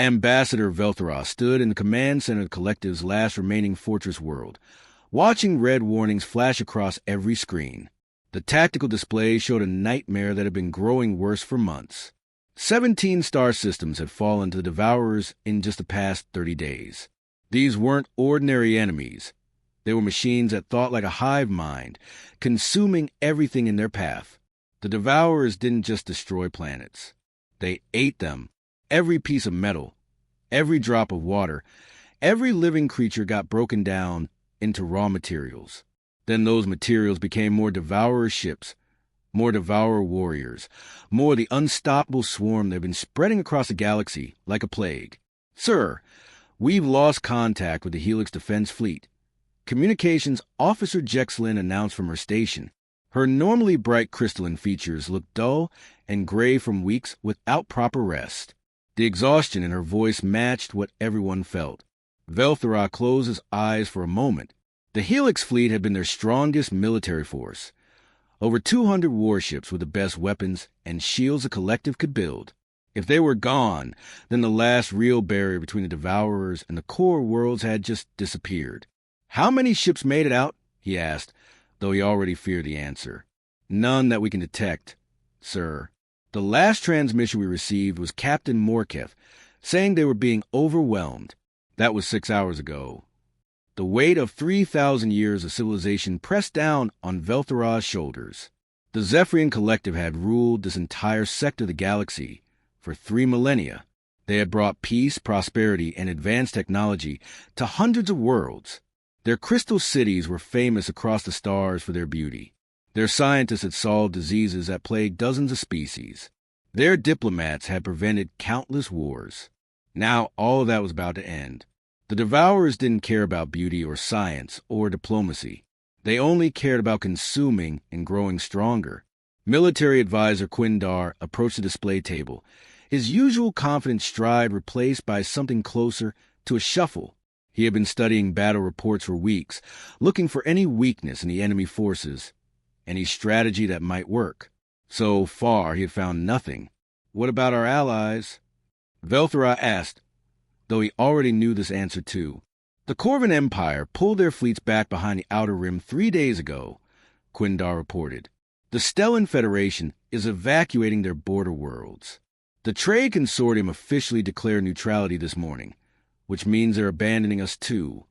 Ambassador Velthara stood in the command center of the collective's last remaining fortress world, watching red warnings flash across every screen. The tactical display showed a nightmare that had been growing worse for months. 17 star systems had fallen to the Devourers in just the past 30 days. These weren't ordinary enemies. They were machines that thought like a hive mind, consuming everything in their path. The Devourers didn't just destroy planets. They ate them. Every piece of metal, every drop of water, every living creature got broken down into raw materials. Then those materials became more Devourer ships, more Devourer warriors, more the unstoppable swarm that had been spreading across the galaxy like a plague. "Sir, we've lost contact with the Helix Defense Fleet," Communications Officer Jexlin announced from her station. Her normally bright crystalline features looked dull and gray from weeks without proper rest. The exhaustion in her voice matched what everyone felt. Velthara closed his eyes for a moment. The Helix fleet had been their strongest military force. Over 200 warships with the best weapons and shields the collective could build. If they were gone, then the last real barrier between the Devourers and the core worlds had just disappeared. "How many ships made it out?" he asked, though he already feared the answer. "None that we can detect, sir. The last transmission we received was Captain Morketh, saying they were being overwhelmed. That was 6 hours ago." The weight of 3,000 years of civilization pressed down on Velthara's shoulders. The Zephyrian Collective had ruled this entire sector of the galaxy for 3 millennia. They had brought peace, prosperity, and advanced technology to hundreds of worlds. Their crystal cities were famous across the stars for their beauty. Their scientists had solved diseases that plagued dozens of species. Their diplomats had prevented countless wars. Now all of that was about to end. The Devourers didn't care about beauty or science or diplomacy. They only cared about consuming and growing stronger. Military advisor Quindar approached the display table, his usual confident stride replaced by something closer to a shuffle. He had been studying battle reports for weeks, looking for any weakness in the enemy forces, any strategy that might work. So far, he had found nothing. "What about our allies?" Velthara asked, though he already knew this answer too. "The Corvin Empire pulled their fleets back behind the Outer Rim 3 days ago," Quindar reported. "The Stellan Federation is evacuating their border worlds. The Trade Consortium officially declared neutrality this morning, which means they're abandoning us too.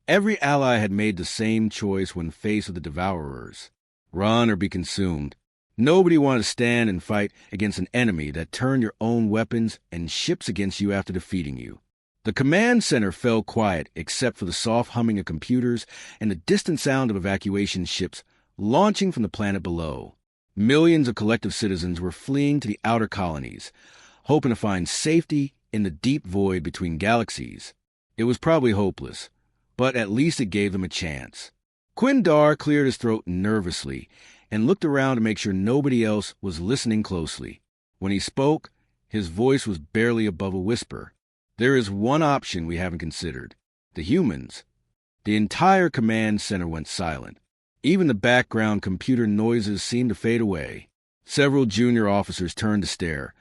Every ally had made the same choice when faced with the Devourers: run or be consumed. Nobody wanted to stand and fight against an enemy that turned your own weapons and ships against you after defeating you." The command center fell quiet except for the soft humming of computers and the distant sound of evacuation ships launching from the planet below. Millions of collective citizens were fleeing to the outer colonies, hoping to find safety in the deep void between galaxies. It was probably hopeless, but at least it gave them a chance. Quindar cleared his throat nervously and looked around to make sure nobody else was listening closely. When he spoke, his voice was barely above a whisper. "There is one option we haven't considered: the humans." The entire command center went silent. Even the background computer noises seemed to fade away. Several junior officers turned to stare,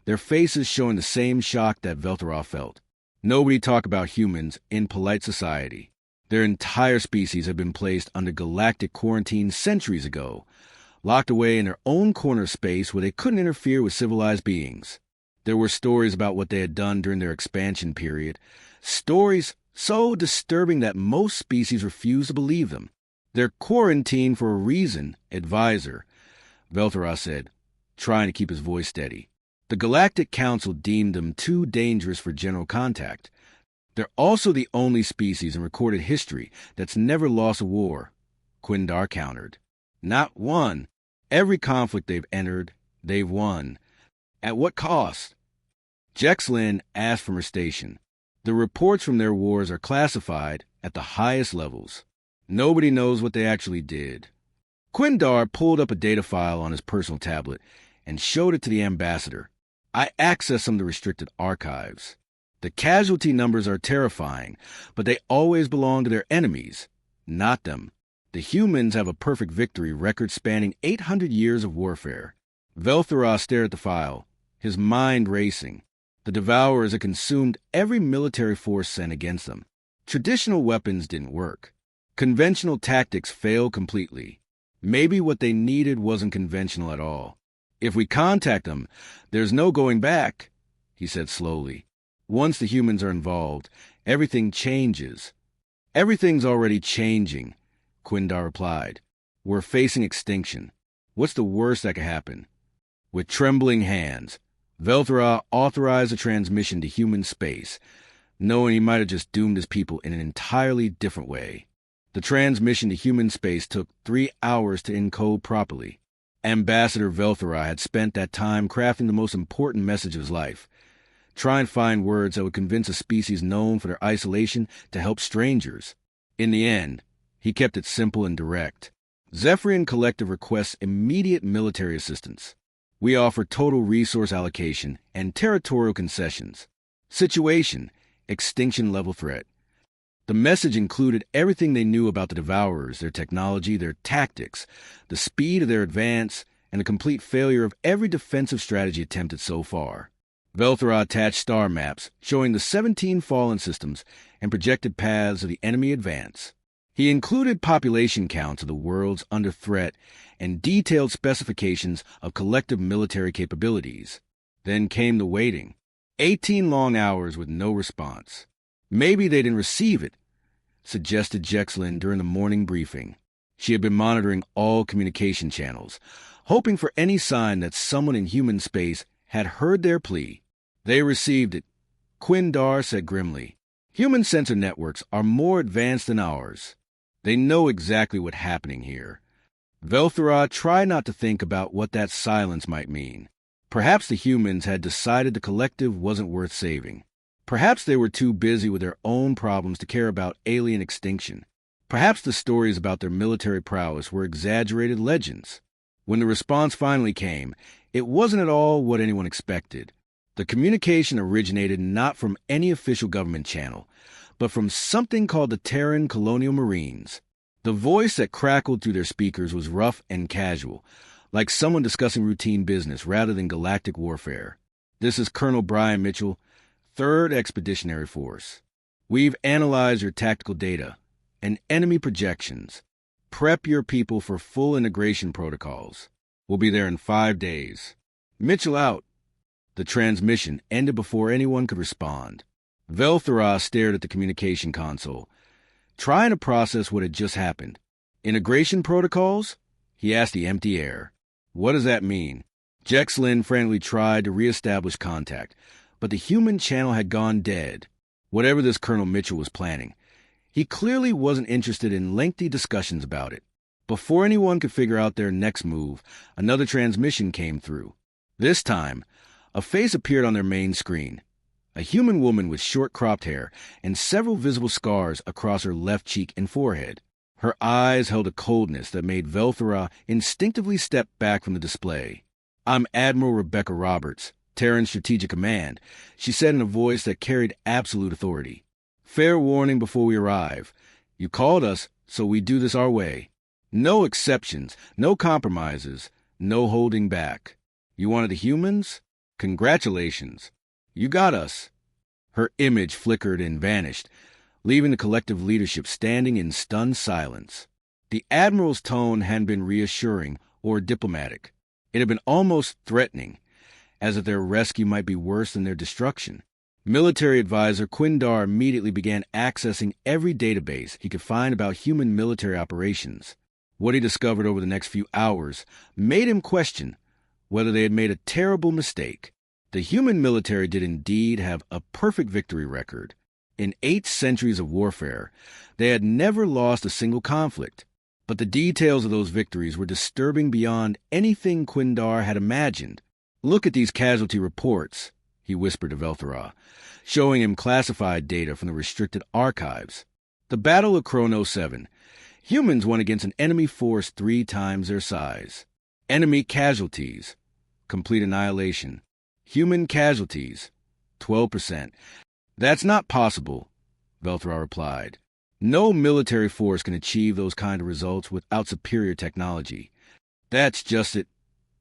their faces showing the same shock that Velthara felt. Nobody talked about humans in polite society. Their entire species had been placed under galactic quarantine centuries ago, locked away in their own corner of space where they couldn't interfere with civilized beings. There were stories about what they had done during their expansion period, stories so disturbing that most species refused to believe them. "They're quarantined for a reason, advisor," Velthara said, trying to keep his voice steady. "The Galactic Council deemed them too dangerous for general contact. They're also the only species in recorded history that's never lost a war," Quindar countered. "Not one. Every conflict they've entered, they've won. At what cost?" Jexlin asked from her station. "The reports from their wars are classified at the highest levels. Nobody knows what they actually did." Quindar pulled up a data file on his personal tablet and showed it to the ambassador. "I accessed some of the restricted archives. The casualty numbers are terrifying, but they always belong to their enemies, not them. The humans have a perfect victory record spanning 800 years of warfare." Velthara stared at the file, his mind racing. The Devourers had consumed every military force sent against them. Traditional weapons didn't work. Conventional tactics failed completely. Maybe what they needed wasn't conventional at all. If we contact them, there's no going back, he said slowly. Once the humans are involved, everything changes. Everything's already changing, Quindar replied. We're facing extinction. What's the worst that could happen? With trembling hands, Velthra authorized a transmission to human space, knowing he might have just doomed his people in an entirely different way. The transmission to human space took 3 hours to encode properly. Ambassador Velthra had spent that time crafting the most important message of his life. Try and find words that would convince a species known for their isolation to help strangers. In the end, he kept it simple and direct. Zephyrian Collective requests immediate military assistance. We offer total resource allocation and territorial concessions. Situation: extinction-level threat. The message included everything they knew about the Devourers, their technology, their tactics, the speed of their advance, and the complete failure of every defensive strategy attempted so far. Velthra attached star maps showing the 17 fallen systems and projected paths of the enemy advance. He included population counts of the worlds under threat and detailed specifications of collective military capabilities. Then came the waiting. 18 long hours with no response. Maybe they didn't receive it, suggested Jexlin during the morning briefing. She had been monitoring all communication channels, hoping for any sign that someone in human space had heard their plea. They received it, Quindar said grimly. Human sensor networks are more advanced than ours. They know exactly what's happening here. Velthra tried not to think about what that silence might mean. Perhaps the humans had decided the collective wasn't worth saving. Perhaps they were too busy with their own problems to care about alien extinction. Perhaps the stories about their military prowess were exaggerated legends. When the response finally came, it wasn't at all what anyone expected. The communication originated not from any official government channel, but from something called the Terran Colonial Marines. The voice that crackled through their speakers was rough and casual, like someone discussing routine business rather than galactic warfare. This is Colonel Brian Mitchell, 3rd Expeditionary Force. We've analyzed your tactical data and enemy projections. Prep your people for full integration protocols. We'll be there in 5 days. Mitchell out. The transmission ended before anyone could respond. Velthra stared at the communication console, trying to process what had just happened. Integration protocols? He asked the empty air. What does that mean? Jexlin frantically tried to reestablish contact, but the human channel had gone dead. Whatever this Colonel Mitchell was planning, he clearly wasn't interested in lengthy discussions about it. Before anyone could figure out their next move, another transmission came through. This time, a face appeared on their main screen. A human woman with short cropped hair and several visible scars across her left cheek and forehead. Her eyes held a coldness that made Velthra instinctively step back from the display. I'm Admiral Rebecca Roberts, Terran Strategic Command, she said in a voice that carried absolute authority. Fair warning before we arrive. You called us, so we do this our way. No exceptions, no compromises, no holding back. You wanted the humans? Congratulations. You got us. Her image flickered and vanished, leaving the collective leadership standing in stunned silence. The Admiral's tone hadn't been reassuring or diplomatic. It had been almost threatening, as if their rescue might be worse than their destruction. Military advisor Quindar immediately began accessing every database he could find about human military operations. What he discovered over the next few hours made him question whether they had made a terrible mistake. The human military did indeed have a perfect victory record. In 8 centuries of warfare, they had never lost a single conflict. But the details of those victories were disturbing beyond anything Quindar had imagined. Look at these casualty reports, he whispered to Velthra, showing him classified data from the restricted archives. The Battle of Chronos 7. Humans won against an enemy force 3 times their size. Enemy casualties. Complete annihilation. Human casualties. 12%. That's not possible, Velthra replied. No military force can achieve those kind of results without superior technology. That's just it,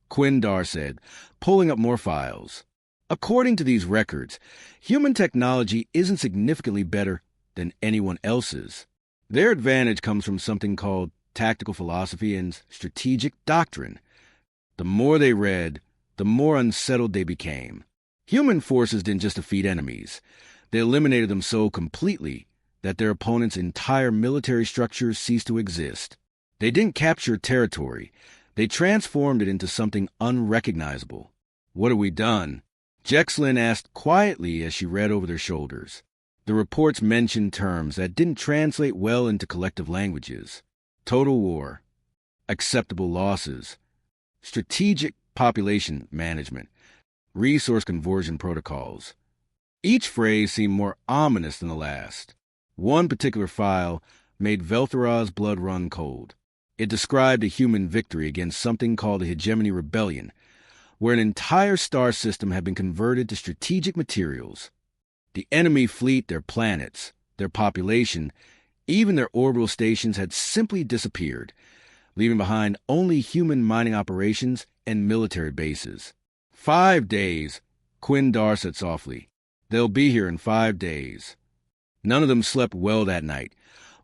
Quindar said, pulling up more files. According to these records, human technology isn't significantly better than anyone else's. Their advantage comes from something called tactical philosophy and strategic doctrine. The more they read, the more unsettled they became. Human forces didn't just defeat enemies. They eliminated them so completely that their opponents' entire military structures ceased to exist. They didn't capture territory. They transformed it into something unrecognizable. "What have we done?" Jexlin asked quietly as she read over their shoulders. The reports mentioned terms that didn't translate well into collective languages. Total war, acceptable losses, strategic population management, resource conversion protocols. Each phrase seemed more ominous than the last. One particular file made Velthora's blood run cold. It described a human victory against something called the Hegemony Rebellion, where an entire star system had been converted to strategic materials. The enemy fleet, their planets, their population, even their orbital stations had simply disappeared, leaving behind only human mining operations and military bases. 5 days, Quindar said softly. "They'll be here in 5 days." None of them slept well that night,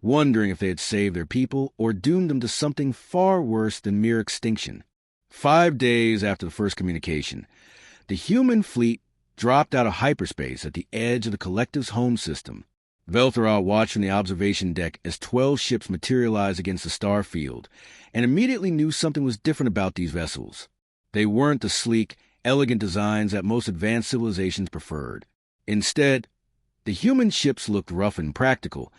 wondering if they had saved their people or doomed them to something far worse than mere extinction. 5 days after the first communication, the human fleet dropped out of hyperspace at the edge of the collective's home system. Velthora watched from the observation deck as 12 ships materialized against the star field, and immediately knew something was different about these vessels. They weren't the sleek, elegant designs that most advanced civilizations preferred. Instead, the human ships looked rough and practical,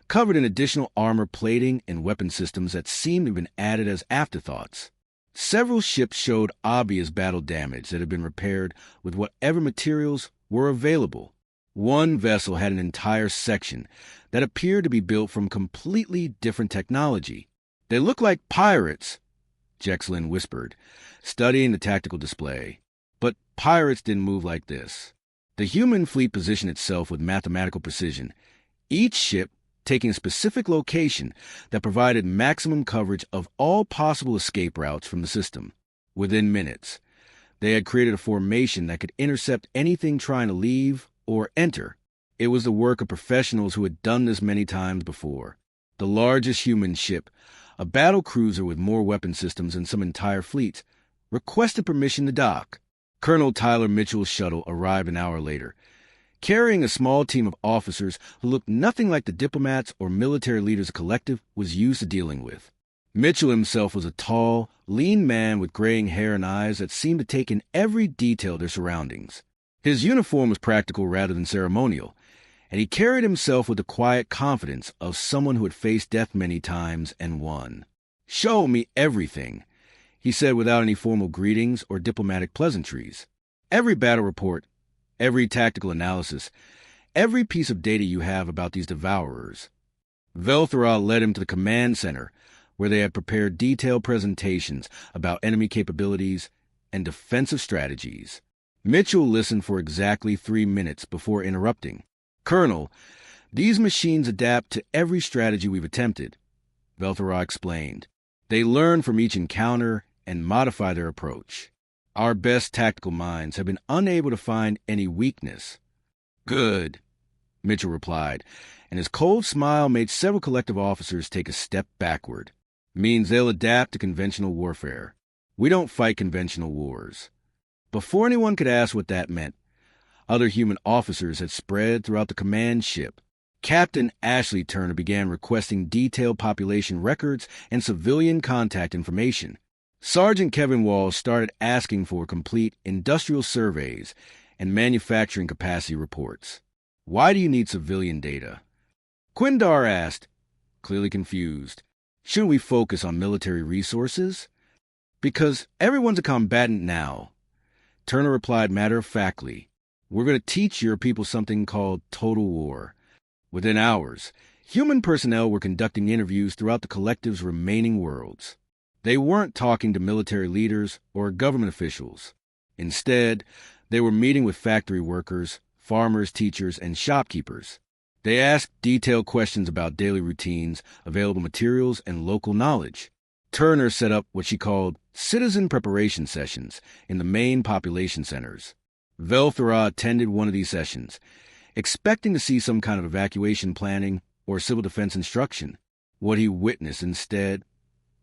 covered in additional armor plating and weapon systems that seemed to have been added as afterthoughts. Several ships showed obvious battle damage that had been repaired with whatever materials were available. One vessel had an entire section that appeared to be built from completely different technology. "They look like pirates," Jexlin whispered, studying the tactical display. But pirates didn't move like this. The human fleet positioned itself with mathematical precision, each ship taking a specific location that provided maximum coverage of all possible escape routes from the system. Within minutes, they had created a formation that could intercept anything trying to leave or enter. It was the work of professionals who had done this many times before. The largest human ship, a battle cruiser with more weapon systems than some entire fleets, requested permission to dock. Colonel Tyler Mitchell's shuttle arrived an hour later, carrying a small team of officers who looked nothing like the diplomats or military leaders the collective was used to dealing with. Mitchell himself was a tall, lean man with graying hair and eyes that seemed to take in every detail of their surroundings. His uniform was practical rather than ceremonial, and he carried himself with the quiet confidence of someone who had faced death many times and won. "Show me everything," he said without any formal greetings or diplomatic pleasantries. "Every battle report, every tactical analysis, every piece of data you have about these devourers." Velthora led him to the command center, where they had prepared detailed presentations about enemy capabilities and defensive strategies. Mitchell listened for exactly 3 minutes before interrupting. "Colonel, these machines adapt to every strategy we've attempted," Velthora explained. "They learn from each encounter and modify their approach. Our best tactical minds have been unable to find any weakness." "Good," Mitchell replied, and his cold smile made several collective officers take a step backward. "Means they'll adapt to conventional warfare. We don't fight conventional wars." Before anyone could ask what that meant, other human officers had spread throughout the command ship. Captain Ashley Turner began requesting detailed population records and civilian contact information. Sergeant Kevin Walls started asking for complete industrial surveys and manufacturing capacity reports. "Why do you need civilian data?" Quindar asked, clearly confused. "Shouldn't we focus on military resources?" "Because everyone's a combatant now," Turner replied matter-of-factly. "We're going to teach your people something called total war." Within hours, human personnel were conducting interviews throughout the collective's remaining worlds. They weren't talking to military leaders or government officials. Instead, they were meeting with factory workers, farmers, teachers, and shopkeepers. They asked detailed questions about daily routines, available materials, and local knowledge. Turner set up what she called citizen preparation sessions in the main population centers. Velthora attended one of these sessions, expecting to see some kind of evacuation planning or civil defense instruction. What he witnessed instead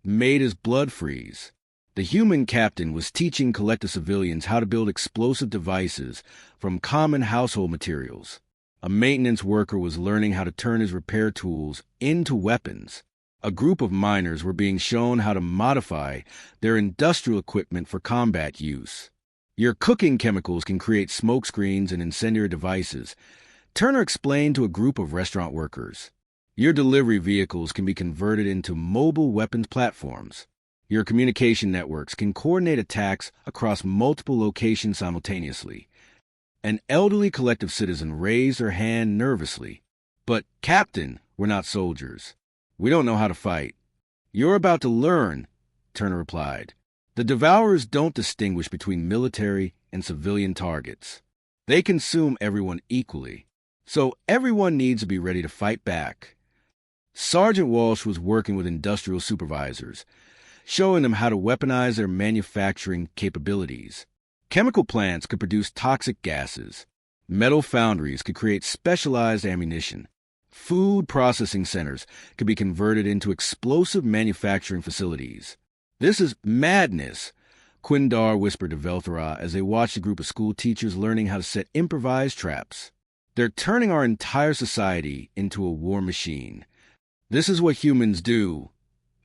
made his blood freeze. The human captain was teaching collective civilians how to build explosive devices from common household materials. A maintenance worker was learning how to turn his repair tools into weapons. A group of miners were being shown how to modify their industrial equipment for combat use. Your cooking chemicals can create smoke screens and incendiary devices, Turner explained to a group of restaurant workers. Your delivery vehicles can be converted into mobile weapons platforms. Your communication networks can coordinate attacks across multiple locations simultaneously. An elderly collective citizen raised her hand nervously. But, Captain, we're not soldiers. We don't know how to fight. You're about to learn, Turner replied. The Devourers don't distinguish between military and civilian targets. They consume everyone equally. So everyone needs to be ready to fight back. Sergeant Walsh was working with industrial supervisors, showing them how to weaponize their manufacturing capabilities. Chemical plants could produce toxic gases. Metal foundries could create specialized ammunition. Food processing centers could be converted into explosive manufacturing facilities. This is madness, Quindar whispered to Velthora as they watched a group of school teachers learning how to set improvised traps. They're turning our entire society into a war machine. This is what humans do,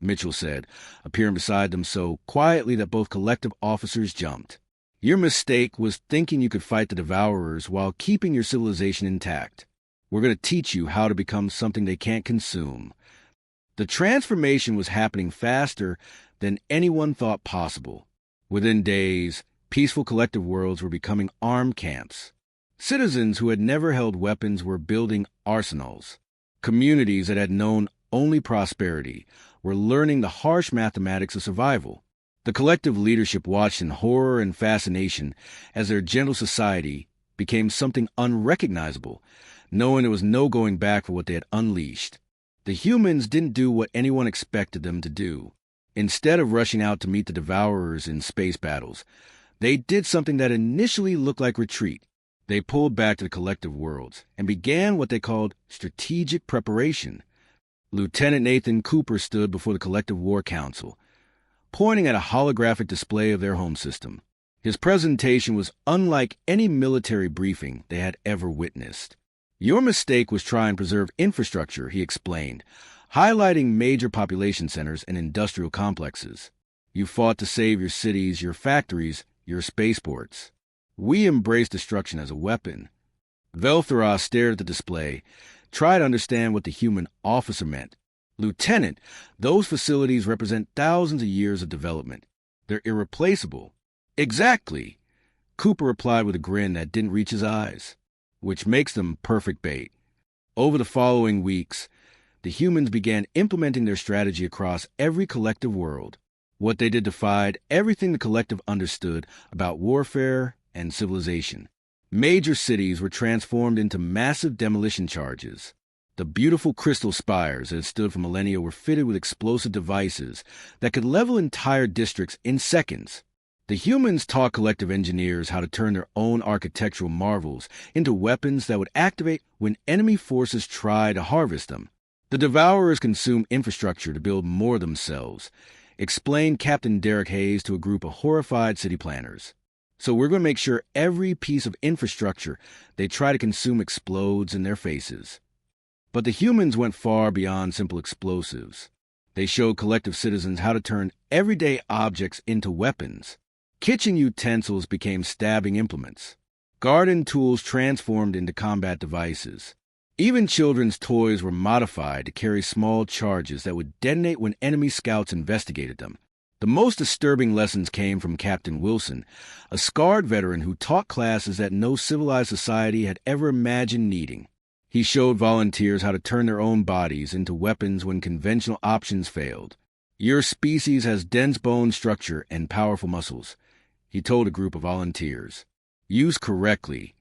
Mitchell said, appearing beside them so quietly that both collective officers jumped. Your mistake was thinking you could fight the Devourers while keeping your civilization intact. We're going to teach you how to become something they can't consume. The transformation was happening faster than anyone thought possible. Within days, peaceful collective worlds were becoming armed camps. Citizens who had never held weapons were building arsenals. Communities that had known only prosperity were learning the harsh mathematics of survival. The collective leadership watched in horror and fascination as their gentle society became something unrecognizable, knowing there was no going back for what they had unleashed. The humans didn't do what anyone expected them to do. Instead of rushing out to meet the Devourers in space battles, they did something that initially looked like retreat. They pulled back to the collective worlds and began what they called strategic preparation. Lieutenant Nathan Cooper stood before the Collective War Council, pointing at a holographic display of their home system. His presentation was unlike any military briefing they had ever witnessed. Your mistake was trying to preserve infrastructure, he explained, highlighting major population centers and industrial complexes. You fought to save your cities, your factories, your spaceports. We embrace destruction as a weapon. Velthora stared at the display, tried to understand what the human officer meant. Lieutenant, those facilities represent thousands of years of development. They're irreplaceable. Exactly, Cooper replied with a grin that didn't reach his eyes, which makes them perfect bait. Over the following weeks, the humans began implementing their strategy across every collective world. What they did defied everything the collective understood about warfare and civilization. Major cities were transformed into massive demolition charges. The beautiful crystal spires that had stood for millennia were fitted with explosive devices that could level entire districts in seconds. The humans taught collective engineers how to turn their own architectural marvels into weapons that would activate when enemy forces tried to harvest them. The Devourers consumed infrastructure to build more themselves, explained Captain Derek Hayes to a group of horrified city planners. So we're going to make sure every piece of infrastructure they try to consume explodes in their faces. But the humans went far beyond simple explosives. They showed collective citizens how to turn everyday objects into weapons. Kitchen utensils became stabbing implements. Garden tools transformed into combat devices. Even children's toys were modified to carry small charges that would detonate when enemy scouts investigated them. The most disturbing lessons came from Captain Wilson, a scarred veteran who taught classes that no civilized society had ever imagined needing. He showed volunteers how to turn their own bodies into weapons when conventional options failed. Your species has dense bone structure and powerful muscles, he told a group of volunteers. Used correctly,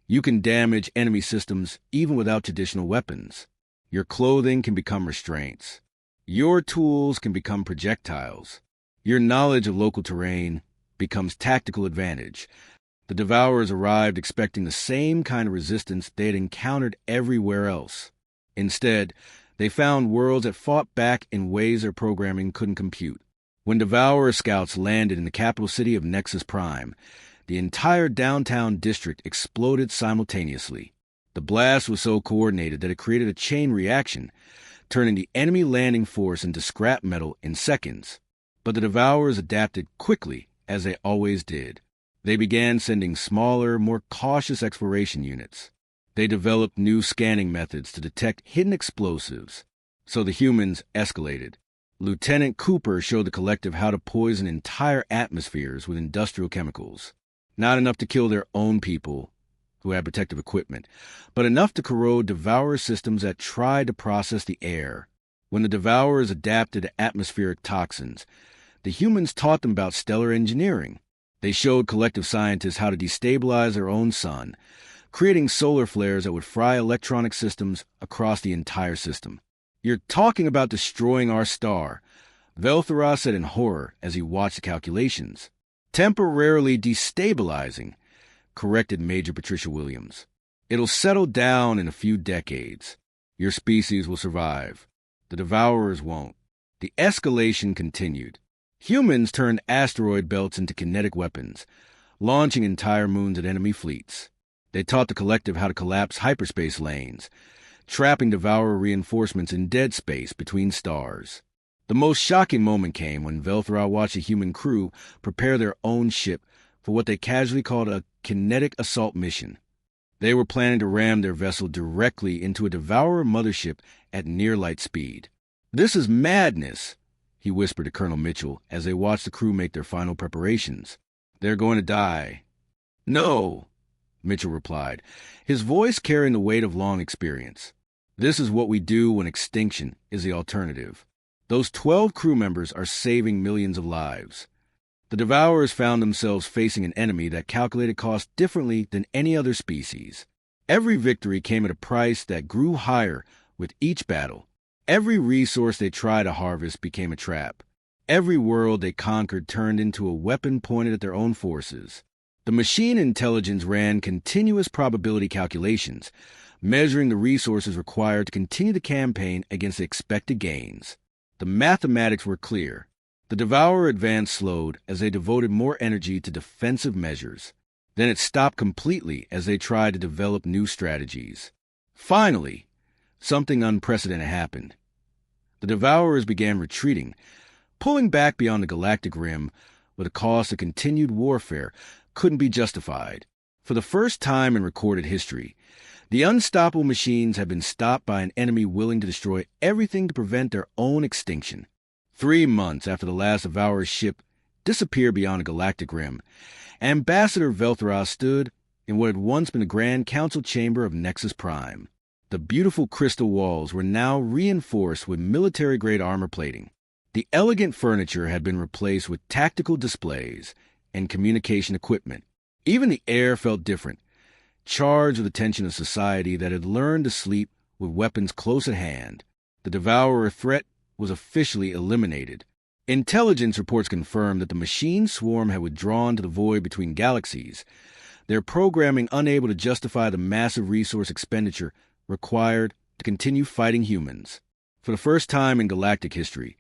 you can damage enemy systems even without traditional weapons. Your clothing can become restraints. Your tools can become projectiles. Your knowledge of local terrain becomes tactical advantage. The Devourers arrived expecting the same kind of resistance they had encountered everywhere else. Instead, they found worlds that fought back in ways their programming couldn't compute. When Devourer scouts landed in the capital city of Nexus Prime, the entire downtown district exploded simultaneously. The blast was so coordinated that it created a chain reaction, turning the enemy landing force into scrap metal in seconds. But the Devourers adapted quickly, as they always did. They began sending smaller, more cautious exploration units. They developed new scanning methods to detect hidden explosives, so the humans escalated. Lieutenant Cooper showed the collective how to poison entire atmospheres with industrial chemicals. Not enough to kill their own people, who had protective equipment, but enough to corrode Devourer systems that tried to process the air. When the Devourers adapted to atmospheric toxins, the humans taught them about stellar engineering. They showed collective scientists how to destabilize their own sun, creating solar flares that would fry electronic systems across the entire system. "You're talking about destroying our star," Velthora said in horror as he watched the calculations. "Temporarily destabilizing," corrected Major Patricia Williams. "It'll settle down in a few decades. Your species will survive. The Devourers won't." The escalation continued. Humans turned asteroid belts into kinetic weapons, launching entire moons at enemy fleets. They taught the collective how to collapse hyperspace lanes, trapping Devourer reinforcements in dead space between stars. The most shocking moment came when Velthora watched a human crew prepare their own ship for what they casually called a kinetic assault mission. They were planning to ram their vessel directly into a Devourer mothership at near light speed. "This is madness," he whispered to Colonel Mitchell as they watched the crew make their final preparations. "They're going to die." "No," Mitchell replied, his voice carrying the weight of long experience. "This is what we do when extinction is the alternative. Those 12 crew members are saving millions of lives." The Devourers found themselves facing an enemy that calculated cost differently than any other species. Every victory came at a price that grew higher with each battle. Every resource they tried to harvest became a trap. Every world they conquered turned into a weapon pointed at their own forces. The machine intelligence ran continuous probability calculations, measuring the resources required to continue the campaign against the expected gains. The mathematics were clear. The Devourer advance slowed as they devoted more energy to defensive measures. Then it stopped completely as they tried to develop new strategies. Finally, something unprecedented happened. The Devourers began retreating, pulling back beyond the galactic rim with a cost of continued warfare couldn't be justified. For the first time in recorded history, the unstoppable machines had been stopped by an enemy willing to destroy everything to prevent their own extinction. 3 months after the last Devourer ship disappeared beyond the galactic rim, Ambassador Velthora stood in what had once been the Grand Council chamber of Nexus Prime. The beautiful crystal walls were now reinforced with military-grade armor plating. The elegant furniture had been replaced with tactical displays and communication equipment. Even the air felt different, charged with the tension of society that had learned to sleep with weapons close at hand. The Devourer threat was officially eliminated. Intelligence reports confirmed that the machine swarm had withdrawn to the void between galaxies, their programming unable to justify the massive resource expenditure required to continue fighting humans. For the first time in galactic history,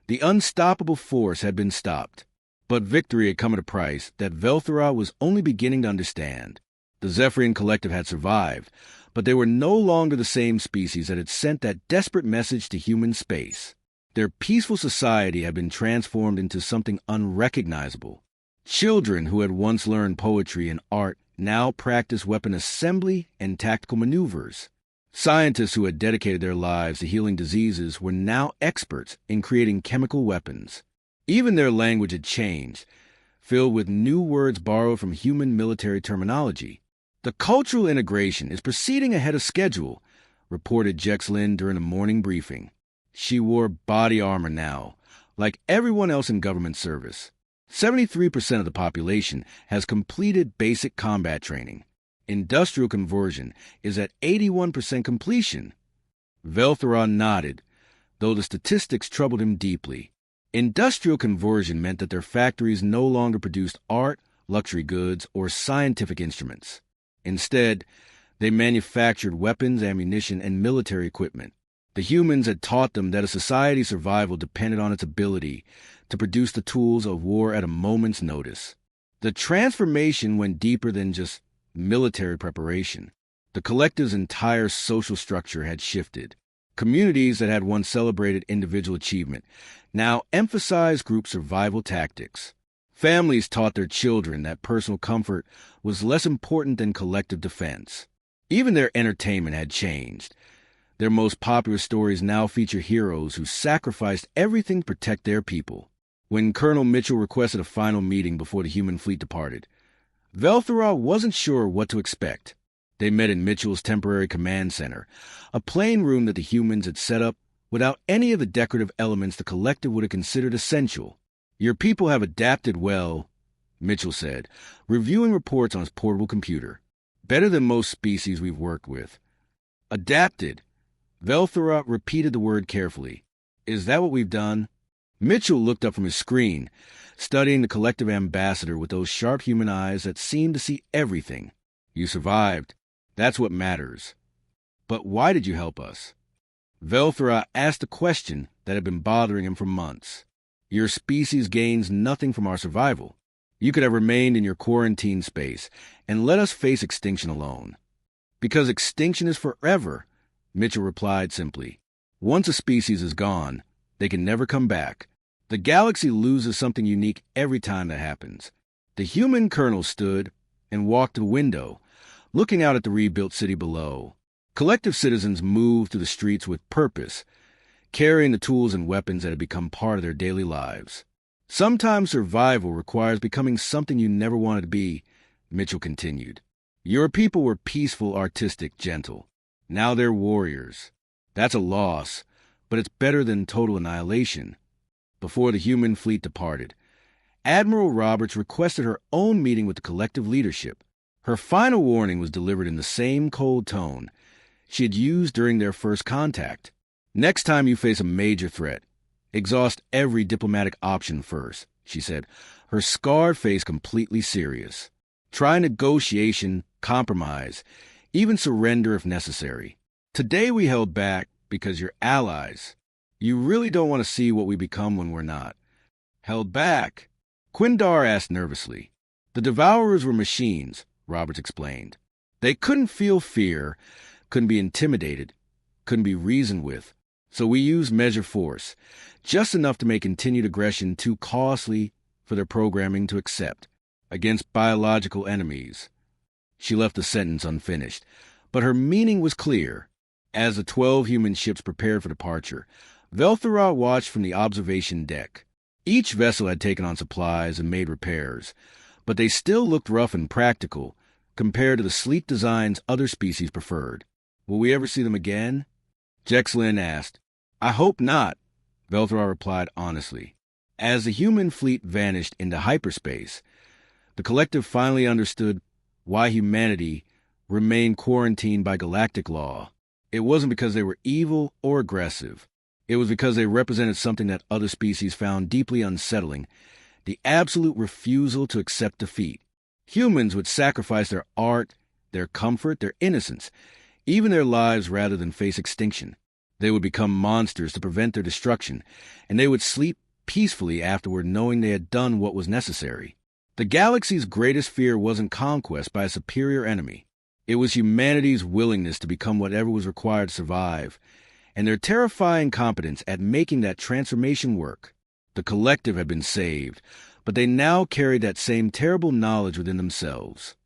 the unstoppable force had been stopped. But victory had come at a price that Velthora was only beginning to understand. The Zephyrian collective had survived, but they were no longer the same species that had sent that desperate message to human space. Their peaceful society had been transformed into something unrecognizable. Children who had once learned poetry and art now practiced weapon assembly and tactical maneuvers. Scientists who had dedicated their lives to healing diseases were now experts in creating chemical weapons. Even their language had changed, filled with new words borrowed from human military terminology. "The cultural integration is proceeding ahead of schedule," reported Jex Lynn during a morning briefing. She wore body armor now, like everyone else in government service. 73% of the population has completed basic combat training. Industrial conversion is at 81% completion. Velthora nodded, though the statistics troubled him deeply. Industrial conversion meant that their factories no longer produced art luxury goods, or scientific instruments. Instead, they manufactured weapons, ammunition, and military equipment. The humans had taught them that a society's survival depended on its ability to produce the tools of war at a moment's notice. The transformation went deeper than just military preparation. The collective's entire social structure had shifted. Communities that had once celebrated individual achievement now emphasized group survival tactics. Families taught their children that personal comfort was less important than collective defense. Even their entertainment had changed. Their most popular stories now feature heroes who sacrificed everything to protect their people. When Colonel Mitchell requested a final meeting before the human fleet departed, Velthora wasn't sure what to expect. They met in Mitchell's temporary command center, a plain room that the humans had set up without any of the decorative elements the collective would have considered essential. "Your people have adapted well," Mitchell said, reviewing reports on his portable computer. "Better than most species we've worked with." "Adapted?" Velthora repeated the word carefully. "Is that what we've done?" Mitchell looked up from his screen, studying the collective ambassador with those sharp human eyes that seemed to see everything. "You survived. That's what matters." "But why did you help us?" Velthora asked a question that had been bothering him for months. "Your species gains nothing from our survival. You could have remained in your quarantine space and let us face extinction alone." "Because extinction is forever," Mitchell replied simply. "Once a species is gone, they can never come back. The galaxy loses something unique every time that happens." The human colonel stood and walked to the window, looking out at the rebuilt city below. Collective citizens moved through the streets with purpose, carrying the tools and weapons that had become part of their daily lives. "Sometimes survival requires becoming something you never wanted to be," Mitchell continued. "Your people were peaceful, artistic, gentle. Now they're warriors. That's a loss, but it's better than total annihilation." Before the human fleet departed, Admiral Roberts requested her own meeting with the collective leadership. Her final warning was delivered in the same cold tone she had used during their first contact. "Next time you face a major threat, exhaust every diplomatic option first," she said, her scarred face completely serious. "Try negotiation, compromise, even surrender if necessary. Today we held back because you're allies. You really don't want to see what we become when we're not." "Held back?" Quindar asked nervously. "The Devourers were machines," Roberts explained. "They couldn't feel fear, couldn't be intimidated, couldn't be reasoned with. So we used measure force, just enough to make continued aggression too costly for their programming to accept, against biological enemies." She left the sentence unfinished, but her meaning was clear. As the 12 human ships prepared for departure, Velthora watched from the observation deck. Each vessel had taken on supplies and made repairs, but they still looked rough and practical compared to the sleek designs other species preferred. "Will we ever see them again?" Jexlin asked. "I hope not," Velthora replied honestly. As the human fleet vanished into hyperspace, the collective finally understood why humanity remained quarantined by galactic law. It wasn't because they were evil or aggressive. It was because they represented something that other species found deeply unsettling: the absolute refusal to accept defeat. Humans would sacrifice their art, their comfort, their innocence, even their lives rather than face extinction. They would become monsters to prevent their destruction, and they would sleep peacefully afterward knowing they had done what was necessary. The galaxy's greatest fear wasn't conquest by a superior enemy. It was humanity's willingness to become whatever was required to survive, and their terrifying competence at making that transformation work. The collective had been saved, but they now carried that same terrible knowledge within themselves.